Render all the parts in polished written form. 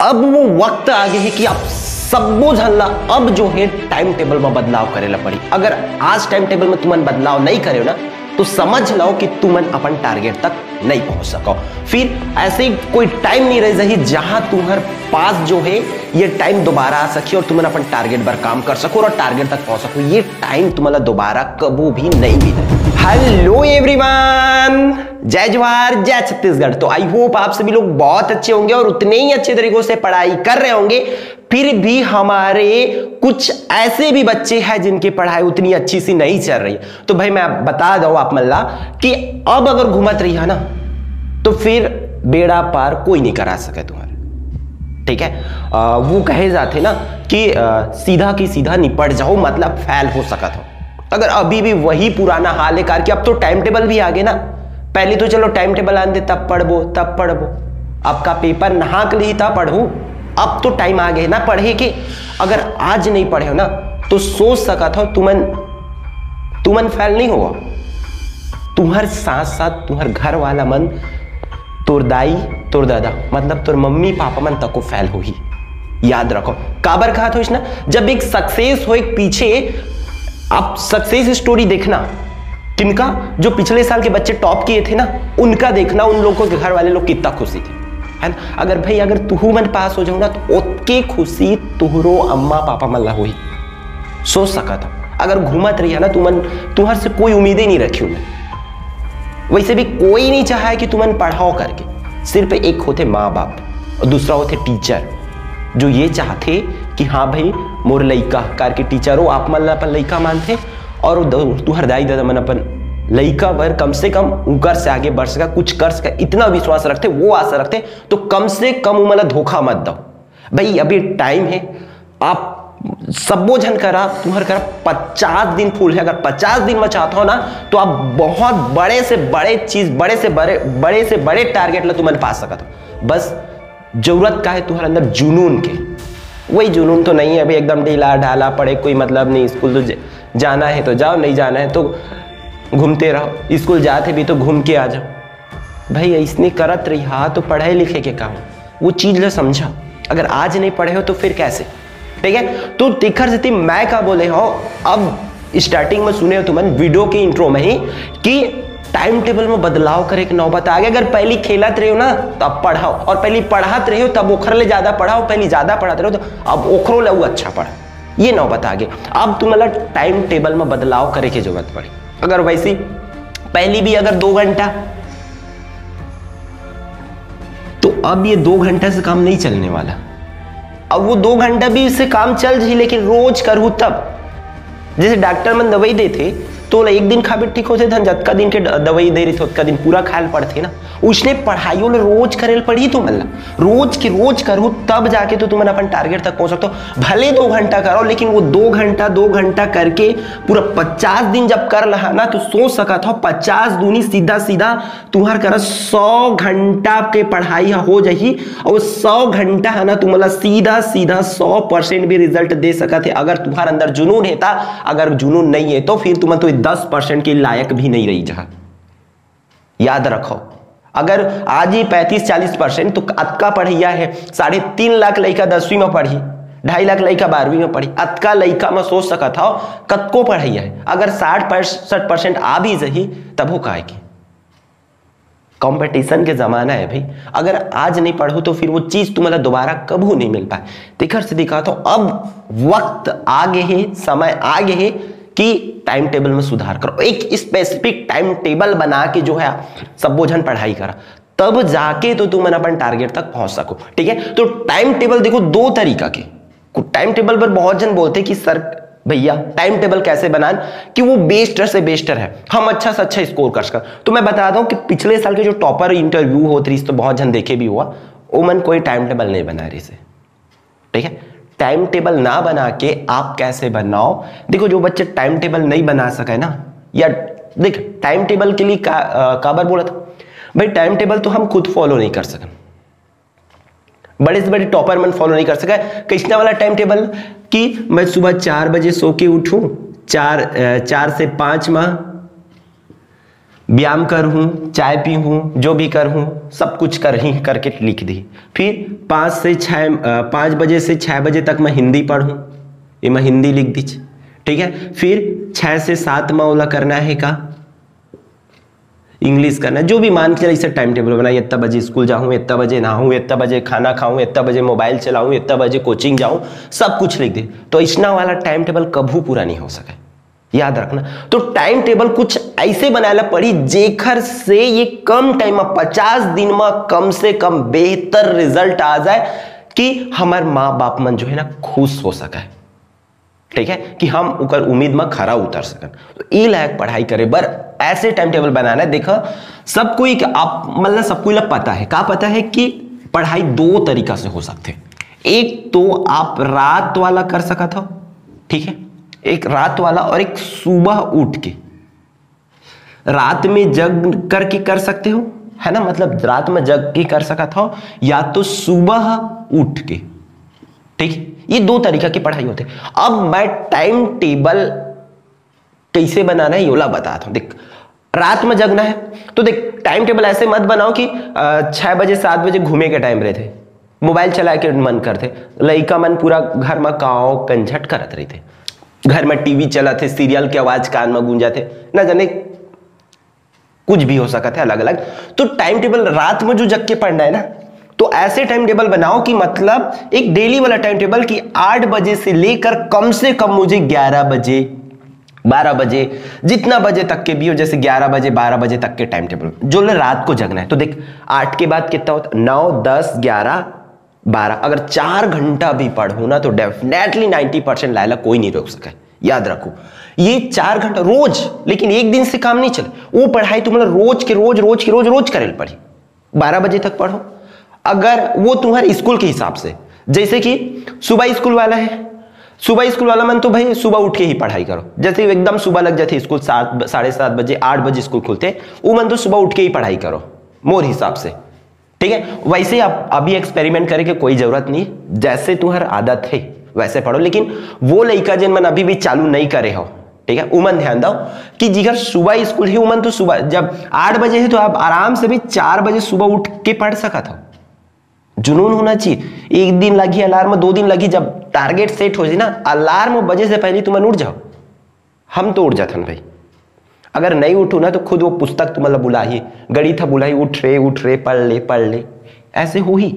अब वो वक्त आ गया है कि आप सबो झल्ला अब जो है टाइम टेबल में बदलाव करेला पड़ी। अगर आज टाइम टेबल में तुमन बदलाव नहीं करे ना तो समझ लो कि तुमन अपन टारगेट तक नहीं पहुंच सको। फिर ऐसे ही कोई टाइम नहीं रह जाही जहां तुम्हारे पास जो है ये टाइम दोबारा आ सके और तुमन अपन टारगेट पर काम कर सको और टारगेट तक पहुंच सको। ये टाइम तुम्हारा दोबारा कबू भी नहीं मिले। हेलो एवरीवन, जय जवाहर जय छत्तीसगढ़। तो आई होप आप सभी लोग बहुत अच्छे होंगे और उतने ही अच्छे तरीकों से पढ़ाई कर रहे होंगे। फिर भी हमारे कुछ ऐसे भी बच्चे हैं जिनकी पढ़ाई उतनी अच्छी सी नहीं चल रही। तो भाई मैं बता दूं आप मल्ला कि अब अगर घूमत रही है ना तो फिर बेड़ा पार कोई नहीं करा सके तुम्हारे, ठीक है। वो कहे जाते ना कि सीधा की सीधा निपट जाओ, मतलब फेल हो सकत हो। अगर अभी भी वही पुराना हाल है कार कि अब तो टाइम टेबल भी आ गए ना। पहले तो चलो टाइम टेबल आने तब पढ़बो आपका पेपर नहा के लिए तब पढ़ू। अब तो टाइम आ गए ना पढ़े के। अगर आज नहीं पढ़े हो ना तो सोच सकत हो तुमन फेल नहीं हुआ। तुम्हारे साथ साथ तुम्हारे घर वाला मन, तोर दाई तोर दादा मतलब तोर मम्मी पापा मन तक को फेल हो ही। याद रखो काबर कहा था ना, जब एक सक्सेस हो एक पीछे आप सक्सेस स्टोरी देखना किनका, जो पिछले साल के बच्चे टॉप किए थे ना उनका देखना, उन लोगों के घर वाले लोग कितना खुशी थे, है ना। अगर भाई अगर तुहू मन पास हो जाऊ ना तो ओतके खुशी तुहरो अम्मा पापा मन ला होई। सोच सका था अगर घूमत रही है ना तुम्हारे से कोई उम्मीदें नहीं रखी उन्हें। वैसे भी कोई नहीं चाहा है कि तुमन पढ़ाओ करके। सिर्फ एक होते माँ बाप और दूसरा होते टीचर जो ये चाहते कि हाँ भाई मोर लइका कार के टीचर हो, आप मन अपन लइका मानते और तुहर दाई दादा मन अपन लइका पर कम से कम ऊपर से आगे बढ़ सका, कुछ कर सका, इतना विश्वास रखते, वो आशा रखते। तो कम से कम मतलब धोखा मत दो भाई। अभी टाइम है, आप सबो जन करा तुम्हारे करा 50 दिन फुल है। अगर 50 दिन में चाहते हो ना तो आप बहुत बड़े से बड़े चीज, बड़े से बड़े टारगेट ला तुम्हें पा सकते हो। बस जरूरत का है तुम्हारे अंदर जुनून के। वही जुनून तो नहीं है अभी एकदम ढीला ढाला पड़े, कोई मतलब नहीं। स्कूल तो जाना है तो जाओ, नहीं जाना है तो घूमते रहो। स्कूल जाते भी तो घूम के आ जाओ। भाई इसने करत रही हाँ तो पढ़ाई लिखे के काम, वो चीज ला समझा। अगर आज नहीं पढ़े हो तो फिर कैसे, ठीक है। तो देखर से मैं क्या बोले हो, अब स्टार्टिंग में सुने हो तुमन वीडियो के इंट्रो में ही कि टाइम टेबल में बदलाव करे के नौबत आ गया। अगर पहली खेलत रहे हो ना तब पढ़ाओ, और पहली पढ़ात रहे हो तब ओखर ले ज्यादा पढ़ाओ। पहली ज्यादा पढ़ाते रहो तो अब ओखरो ले वो अच्छा पढ़ा, ये नौबत आ गई। अब तुम्हारा टाइम टेबल में बदलाव करे की जरूरत पड़ी। अगर वैसी पहली भी अगर 2 घंटा, तो अब ये 2 घंटा से काम नहीं चलने वाला। अब वो 2 घंटा भी इससे काम चल रही लेकिन रोज करूँ तब। जैसे डॉक्टर मन दवाई देते तो एक दिन खाबे ठीक होते धन, जतका दिन के दवाई दे रही थे उतका दिन पूरा खायल पड़ते ना। उसने पढ़ाइयों ने रोज करेल पड़ी तो मतलब रोज के रोज करो तब जाके तो तुम अपन टारगेट तक पहुंच सकते हो। भले 2 घंटा करो लेकिन वो 2 घंटा करके पूरा 50 दिन जब कर रहा ना तो सोच सका था 50 दूनी सीधा तुम्हार कर 100 घंटा के पढ़ाई हो जाही। और 100 घंटा है ना तुम्हारा सीधा 100% भी रिजल्ट दे सका थे अगर तुम्हारे अंदर जुनून है। अगर जुनून नहीं है तो फिर तुम तो 10% के लायक भी नहीं रही जहां। याद रखो अगर आज ही 35-40% तो अतका पढ़िया है। 3.5 लाख लड़का 10वीं में पढ़ी, 2.5 लाख लड़का 12वीं में पढ़ी। अतका लड़का में सोच सका था कतको पढ़िया है। अगर 60-65% आ भी जही तब हो काहे की कंपटीशन के जमाना है भाई। अगर आज नहीं पढ़ो तो फिर वो चीज तुम्हारा दोबारा कभी नहीं मिल पाए। देखर से दिखा तो अब वक्त आगे है, समय आगे है कि टाइम टेबल में सुधार करो। एक स्पेसिफिक टाइम टेबल बना के जो है सब बोझन पढ़ाई करा, तब जाके तो तुम अपन टारगेट तक पहुंच सको, ठीक है। तो टाइम टेबल देखो 2 तरीका के। टाइम टेबल पर बहुत जन बोलते कि सर भैया टाइम टेबल कैसे बनान कि वो बेस्टर से बेस्टर है, हम अच्छा से अच्छा स्कोर कर सका। तो मैं बता दूं कि पिछले साल के जो टॉपर इंटरव्यू होती रही तो बहुत जन देखे भी हुआ, ओमन कोई टाइम टेबल नहीं बना रही से, ठीक है। टाइम टेबल ना बना के आप कैसे बनाओ। देखो जो बच्चे टाइम टेबल नहीं बना सके ना, या देख टाइम टेबल के लिए काबर बोला था भाई, टाइम टेबल तो हम खुद फॉलो नहीं कर सके, बड़े से बड़े टॉपर मन फॉलो नहीं कर सका। कृष्णा वाला टाइम टेबल कि मैं सुबह 4 बजे सो के उठूं, 4 से 5 माह व्यायाम कर हूँ, चाय पी हूँ, जो भी कर हूँ सब कुछ कर ही करके लिख दी। फिर 5 बजे से 6 बजे तक मैं हिंदी पढ़ूँ, ये मैं हिंदी लिख दी। ठीक है, फिर 6 से 7 मौला करना है का इंग्लिश करना है, जो भी मान के इसे टाइम टेबल बनाइए। इतना बजे स्कूल जाऊँ, इतना बजे नहाऊँ, इतना बजे खाना खाऊँ, इतना बजे मोबाइल चलाऊँ, इतना बजे कोचिंग जाऊँ, सब कुछ लिख दे। तो इसना वाला टाइम टेबल कभी पूरा नहीं हो सके, याद रखना। तो टाइम टेबल कुछ ऐसे बनाना पड़ी जेखर से ये कम टाइम में 50 दिन में कम से कम बेहतर रिजल्ट आ जाए कि हमारे माँ बाप मन जो है ना खुश हो सके। ठीक है, कि हम उकर उम्मीद में खरा उतर सकन। तो ई लायक पढ़ाई करे बर ऐसे टाइम टेबल बनाना है। देखो सब कोई आप मतलब सबको पता है, क्या पता है कि पढ़ाई 2 तरीका से हो सकते। एक तो आप रात वाला कर सकते हो, ठीक है, एक रात वाला और एक सुबह उठ के, रात में जग करके कर सकते हो, है ना, मतलब रात में जग के कर सकते हो या तो सुबह उठ के। ठीक, ये 2 तरीका की पढ़ाई होते। अब मैं टाइम टेबल कैसे बनाना है योला बताता हूं। देख, रात में जगना है तो देख टाइम टेबल ऐसे मत बनाओ कि 6 बजे 7 बजे घूमे के टाइम रहते, मोबाइल चला के मन करते, लड़का मन पूरा घर में काव कंझट करत रहते, घर में टीवी चला थे, सीरियल के आवाज कान में गूंजा थे, ना जाने कुछ भी हो सका था अलग अलग। तो टाइम टेबल रात में जो जग के पढ़ना है ना, तो ऐसे टाइम टेबल बनाओ कि मतलब एक डेली वाला टाइम टेबल कि 8 बजे से लेकर कम से कम मुझे 11 बजे 12 बजे जितना बजे तक के भी हो, जैसे 11 बजे 12 बजे तक के टाइम टेबल जो रात को जगना है। तो देख 8 के बाद कितना होता, 9 10 11 12, अगर 4 घंटा भी पढ़ू ना तो डेफिनेटली 90% लायला कोई नहीं रोक सके। याद रखो ये 4 घंटा रोज, लेकिन एक दिन से काम नहीं चले। वो पढ़ाई तुम्हारा रोज के रोज करे पड़ी। 12 बजे तक पढ़ो, अगर वो तुम्हारे स्कूल के हिसाब से, जैसे कि सुबह स्कूल वाला है, सुबह स्कूल वाला मन तो भाई सुबह उठ के ही पढ़ाई करो। जैसे एकदम सुबह लग जाते स्कूल 7 साढ़े 7 बजे 8 बजे स्कूल खुलते, वो मन तो सुबह उठ के ही पढ़ाई करो मोर हिसाब से। ठीक है, वैसे आप अभी एक्सपेरिमेंट करे के कोई जरूरत नहीं, जैसे तुम्हारी आदत है वैसे पढ़ो। लेकिन वो लड़का जिन मन अभी भी चालू नहीं करे हो, ठीक है, उमन ध्यान दो कि जिगर सुबह स्कूल है उमन तो सुबह जब 8 बजे है तो आप आराम से भी 4 बजे सुबह उठ के पढ़ सकते हो। जुनून होना चाहिए। एक दिन लगी अलार्म, 2 दिन लगी, जब टारगेट सेट हो जाए ना, अलार्म बजे से पहले तुम उठ जाओ। हम तो उठ जाते भाई, अगर नहीं उठू ना तो खुद वो पुस्तक तुम्हारा बुलाई, गड़ी था बुलाई, उठ रे पढ़ ले ऐसे हो ही।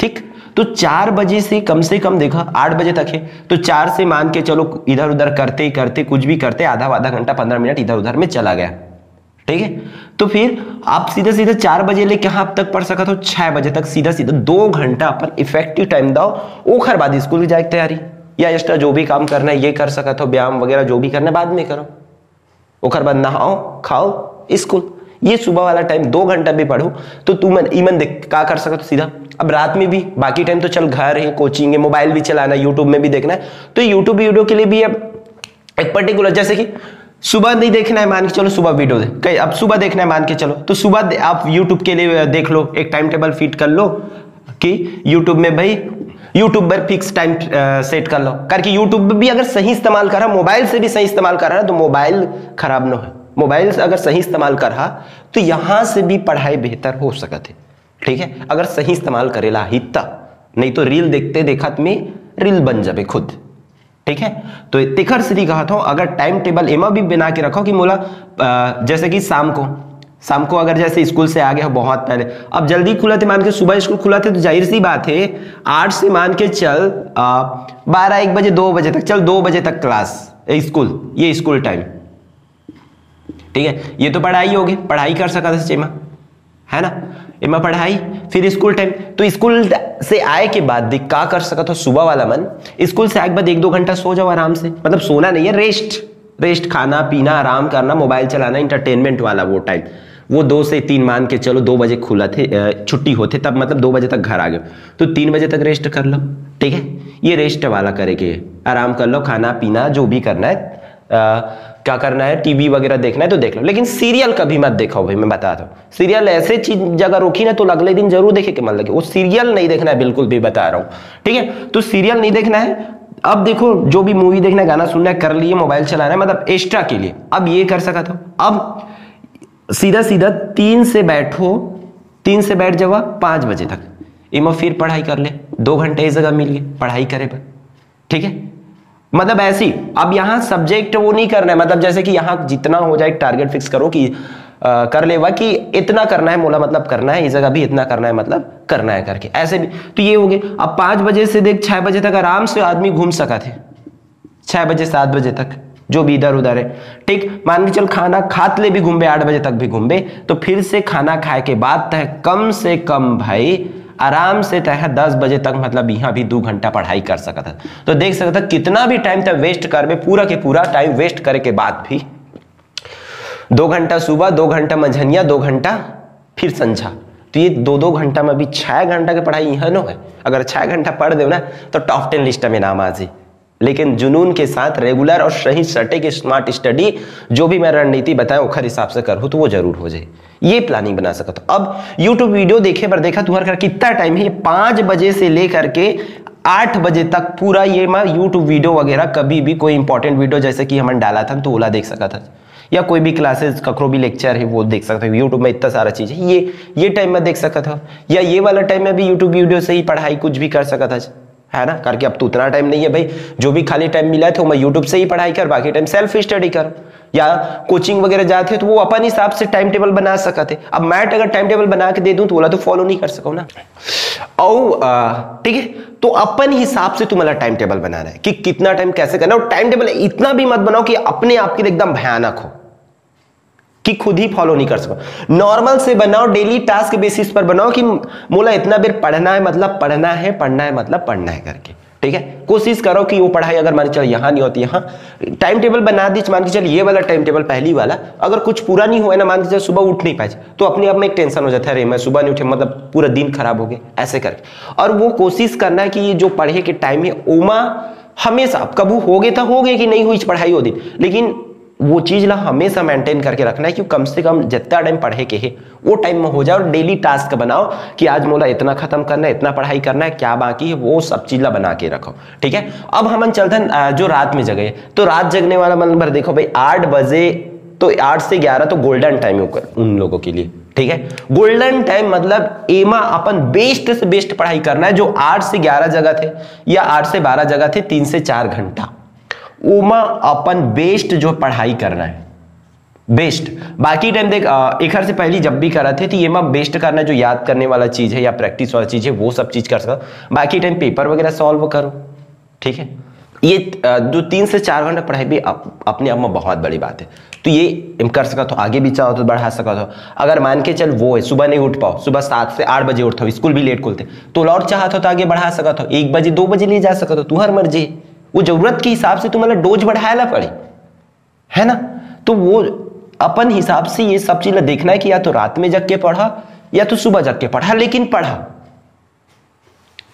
ठीक, तो 4 बजे से कम देखा 8 बजे तक है, तो 4 से मान के चलो इधर उधर करते करते कुछ भी करते आधा घंटा 15 मिनट इधर उधर में चला गया। ठीक है, तो फिर आप सीधा 4 बजे लेके आप तक पढ़ सकते हो, 6 बजे तक सीधा 2 घंटा अपन इफेक्टिव टाइम दो। ओखर बाद स्कूल की जाए तैयारी या एक्स्ट्रा जो भी काम करना है ये कर सकते हो, व्यायाम वगैरह जो भी करना है बाद में करो। ओखर बाद नहाओ खाओ स्कूल। ये सुबह वाला टाइम 2 घंटा भी पढ़ो तो तुम ईमन देख क्या कर सकते हो सीधा। अब रात में भी बाकी टाइम तो चल घर है, कोचिंग है, मोबाइल भी चलाना है, यूट्यूब में भी देखना है, तो यूट्यूब वीडियो के लिए भी अब एक पर्टिकुलर, जैसे कि सुबह नहीं देखना है मान के चलो सुबह वीडियो दे, अब सुबह देखना है मान के चलो तो सुबह आप यूट्यूब के लिए देख लो, एक टाइम टेबल फिट कर लो कि यूट्यूब में भाई यूट्यूब पर फिक्स टाइम सेट कर लो, करके यूट्यूब भी अगर सही इस्तेमाल करा, मोबाइल से भी सही इस्तेमाल करा तो मोबाइल खराब ना हो। मोबाइल से अगर सही इस्तेमाल करा तो यहां से भी पढ़ाई बेहतर हो सकते। ठीक है, अगर सही इस्तेमाल करेला हिता, नहीं तो रील देखते देखत में रील बन जाए खुद। ठीक है, तो तिखर सीधी कहा था अगर टाइम टेबल एमा भी बना के रखो कि मोला जैसे कि शाम को अगर जैसे स्कूल से आ गया हो बहुत पहले, अब जल्दी खुला थे मान के सुबह स्कूल खुला थे तो जाहिर सी बात है 8 से मान के चल 12 1 बजे 2 बजे तक, चल 2 बजे तक क्लास स्कूल, ये स्कूल टाइम। ठीक है, ये तो पढ़ाई होगी, पढ़ाई कर सका था है ना, इमा पढ़ाई फिर स्कूल टाइम। तो स्कूल से आए के बाद देख क्या कर सका था सुबह वाला मन, स्कूल से आए के बाद 1-2 घंटा सो जाओ आराम से, मतलब सोना नहीं है, रेस्ट खाना पीना आराम करना, मोबाइल चलाना, इंटरटेनमेंट वाला वो टाइम, वो 2 से 3 मान के चलो 2 बजे खुला थे छुट्टी होते तब, मतलब 2 बजे तक घर आ गए तो 3 बजे तक रेस्ट कर लो। ठीक है, ये रेस्ट वाला करेंगे, आराम कर लो, खाना पीना जो भी करना है, क्या करना है, टीवी वगैरह देखना है तो देख लो, लेकिन सीरियल कभी मत देखो भाई, मैं बताता हूँ। सीरियल ऐसे चीज जगह रोकी ना तो अगले दिन जरूर देखे के मन लगे, वो सीरियल नहीं देखना है, बिल्कुल भी बता रहा हूँ। ठीक है, तो सीरियल नहीं देखना है। अब देखो जो भी मूवी देखना है, गाना सुनना है, कर लिए, मोबाइल चलाना है, मतलब एक्स्ट्रा के लिए अब ये कर सका था। अब सीधा सीधा 3 से बैठो, 3 से बैठ जाओ 5 बजे तक, इमा फिर पढ़ाई कर ले, 2 घंटे इस जगह मिल गए पढ़ाई करे पर, ठीक है। मतलब ऐसी अब यहाँ सब्जेक्ट वो नहीं करना है, मतलब जैसे कि यहाँ जितना हो जाए टारगेट फिक्स करो कि कर लेवा कि इतना करना है मोला मतलब करना है, इस जगह भी इतना करना है मतलब करना है करके, ऐसे भी तो ये हो गया। अब 5 बजे से देख 6 बजे तक आराम से आदमी घूम सका थे, 6 बजे 7 बजे तक जो भी इधर उधर है, ठीक। मान के चल खाना खात ले भी घूमे, 8 बजे तक भी घूमे, तो फिर से खाना खाए के बाद तय कम से कम भाई आराम से तय 10 बजे तक मतलब यहाँ भी 2 घंटा पढ़ाई कर सकता था। तो देख सकता कितना भी टाइम तक वेस्ट कर, पूरा के पूरा टाइम वेस्ट करे के बाद भी 2 घंटा सुबह, 2 घंटा मंझनिया, 2 घंटा फिर संझा, तो ये 2-2 घंटा में भी 6 घंटा की पढ़ाई यहाँ न है। अगर 6 घंटा पढ़ दो ना तो टॉप 10 लिस्ट में नाम आ जाए। लेकिन जुनून के साथ रेगुलर और सही सटीक स्मार्ट स्टडी जो भी मैं रणनीति बताया उखर हिसाब से करूँ तो वो जरूर हो जाए, ये प्लानिंग बना सकता। तो अब यूट्यूब वीडियो देखे पर देखा तुम्हारा कितना टाइम है, 5 बजे से लेकर के 8 बजे तक पूरा ये मैं यूट्यूब वीडियो वगैरह कभी भी कोई इंपॉर्टेंट वीडियो जैसे कि हमने डाला था तो ओला देख सका था, या कोई भी क्लासेस ककरो भी लेक्चर है वो देख सकते हो। यूट्यूब में इतना सारा चीज है, ये टाइम में देख सकता था, या ये वाला टाइम में भी यूट्यूब वीडियो से ही पढ़ाई कुछ भी कर सकता था, है ना। करके अब तो उतना टाइम नहीं है भाई, जो भी खाली टाइम मिला था मैं यूट्यूब से ही पढ़ाई कर, बाकी टाइम सेल्फ स्टडी कर, या कोचिंग वगैरह जाते तो वो अपन हिसाब से टाइम टेबल बना सकते। अब मैं अगर टाइम टेबल बना के दे दूं तो बोला तो फॉलो नहीं कर सको ना, और ठीक है। तो अपन हिसाब से तुम्हारा टाइम टेबल बनाना है कि कितना टाइम कैसे करना है, और टाइम टेबल इतना भी मत बनाओ कि अपने आप के लिए एकदम भयानक हो कि खुद ही फॉलो नहीं कर सको। नॉर्मल से बनाओ, डेली टास्क बेसिस पर बनाओ कि मोला इतना देर पढ़ना है मतलब पढ़ना है, पढ़ना है मतलब पढ़ना है करके, ठीक है। कोशिश करो कि वो पढ़ाई अगर मान के चल यहाँ नहीं होती, यहाँ टाइम टेबल बना दी, मान के चल ये वाला टाइम टेबल पहली वाला अगर कुछ पूरा नहीं हुआ ना, मान के चल सुबह उठ नहीं पाए तो अपने आप में एक टेंशन हो जाता है, अरे मैं सुबह नहीं उठे मतलब पूरा दिन खराब हो गया ऐसे करके। और वो कोशिश करना है कि ये जो पढ़े के टाइम है ओमा हमेशा कबू हो गए तो हो गए कि नहीं हुई पढ़ाई हो दिन, लेकिन वो चीज ला हमेशा मेंटेन करके रखना है कि कम से कम जितना टाइम पढ़े के है वो टाइम में हो जाए। और डेली टास्क बनाओ कि आज मोला इतना खत्म करना है, इतना पढ़ाई करना है, क्या बाकी है वो सब चीज ला बना के रखो, ठीक है। अब हम चलते हैं जो रात में जगे, तो रात जगने वाला मतलब देखो भाई 8 बजे तो 8 से 11 तो गोल्डन टाइम है उन लोगों के लिए, ठीक है। गोल्डन टाइम मतलब एमा अपन बेस्ट से बेस्ट पढ़ाई करना है। जो 8 से 11 जगह थे या 8 से 12 जगह थे, 3 से 4 घंटा उमा अपन बेस्ट जो पढ़ाई करना है, बेस्ट। बाकी टाइम देख एक हर से पहली जब भी करा थे तो ये में बेस्ट करना है, जो याद करने वाला चीज है या प्रैक्टिस वाला चीज है वो सब चीज कर सकते। बाकी टाइम पेपर वगैरह सॉल्व करो, ठीक है। ये जो 3 से 4 घंटा पढ़ाई भी अपने आप में बहुत बड़ी बात है, तो ये कर सका तो आगे भी चाहो तो बढ़ा सका तो। अगर मान के चल वो है सुबह नहीं उठ पाओ, सुबह 7 से 8 बजे उठता हो, स्कूल भी लेट खुलते तो और चाहता तो आगे बढ़ा सका तो 1 बजे 2 बजे ले जा सका तो तुम्हार मर्जी, वो जरूरत के हिसाब से तुम्हारा डोज बढ़ाया पड़े, है ना। तो वो अपन हिसाब से ये सब चीज देखना है कि या तो रात में जग के पढ़ा या तो सुबह जग के पढ़ा, लेकिन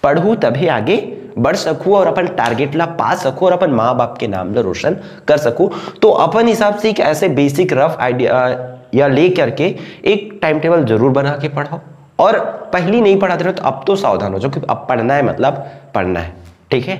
पढ़ू तभी आगे बढ़ सकूं और अपन टारगेट ला पा सकूं और अपन माँ बाप के नाम ला रोशन कर सकूं। तो अपन हिसाब से एक ऐसे बेसिक रफ आइडिया या ले करके एक टाइम टेबल जरूर बना के पढ़ाओ। और पहली नहीं पढ़ाते रहो तो अब तो सावधान हो जाओ कि अब पढ़ना है मतलब पढ़ना है, ठीक है।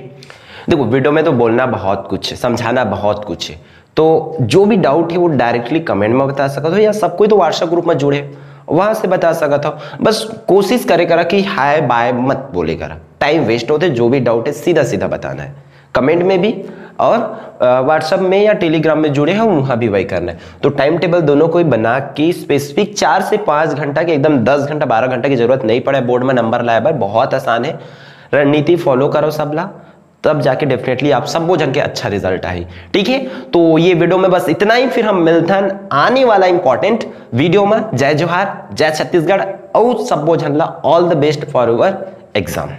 देखो वीडियो में तो बोलना बहुत कुछ है, समझाना बहुत कुछ है, तो जो भी डाउट है वो डायरेक्टली कमेंट में बता सकते हो, या सब कोई तो व्हाट्सएप ग्रुप में जुड़े वहां से बता सकता हो। बस कोशिश करे करा कि हाय बाय मत बोले करा, टाइम वेस्ट होते। जो भी डाउट है सीधा सीधा बताना है कमेंट में भी, और व्हाट्सएप में या टेलीग्राम में जुड़े हैं वहां भी वही करना है। तो टाइम टेबल दोनों को बना के स्पेसिफिक 4 से 5 घंटा के एकदम 10 घंटा 12 घंटा की जरूरत नहीं पड़े। बोर्ड में नंबर लाया भाई, बहुत आसान है, रणनीति फॉलो करो सबला, तब जाके डेफिनेटली आप सब वो जन के अच्छा रिजल्ट आए, ठीक है। तो ये वीडियो में बस इतना ही, फिर हम मिलते हैं आने वाला इंपॉर्टेंट वीडियो में। जय जोहार, जय छत्तीसगढ़, और सब वो जनला all the best for your exam.